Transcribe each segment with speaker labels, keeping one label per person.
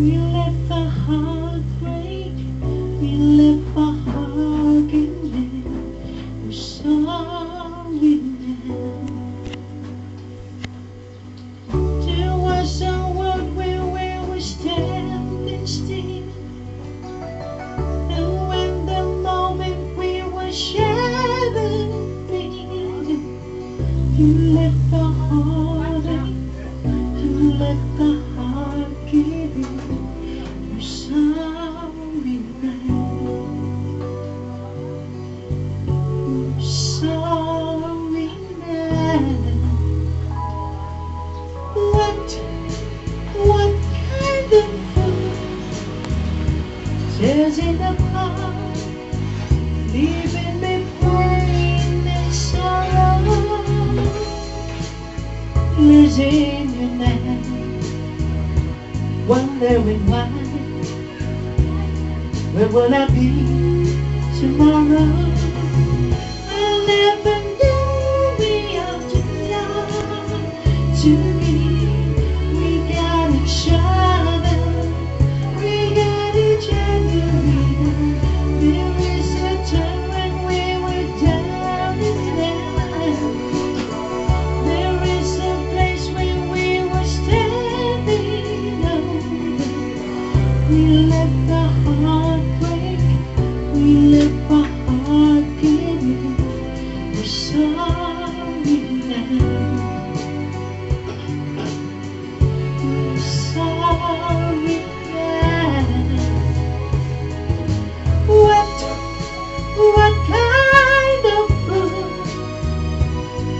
Speaker 1: We let the heart break, we let the heart give in. We're sorry now. There was a world where we were standing still, and when the moment we were sharing, you let the heart ache, you let the heart give in. We're sorry now, we're sorry now. What kind of food tears it apart, leaving me praying in sorrow, losing you now, wondering why. Where will I be tomorrow? I never knew we are too young to be. We got each other, we got each other. There is a time when we were down and out. There is a place when we were standing over. We let the heart break, we let the heart give in. We're sorry now, we're sorry now. What kind of food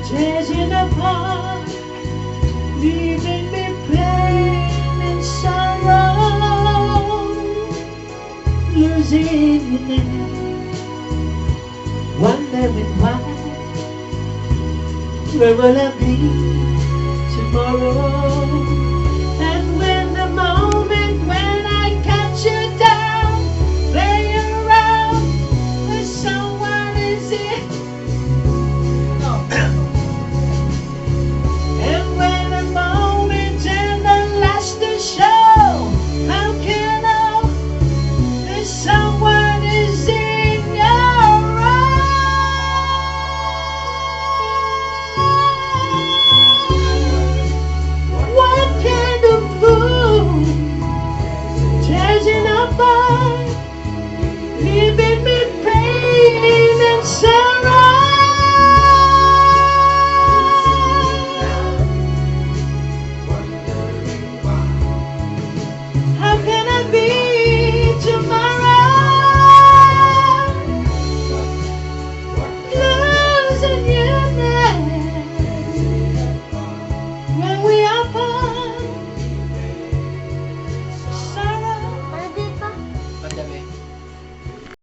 Speaker 1: tears it apart, leaving me pain and sorrow, losing you now, wondering why. Where will I be tomorrow? And when the moment when I catch you down, play around with someone is it? And when the moment and the last to show, how can I know that someone is in your eyes? What kind of food tears it apart, leaving me pain and sorrow? How can I be tomorrow? Losing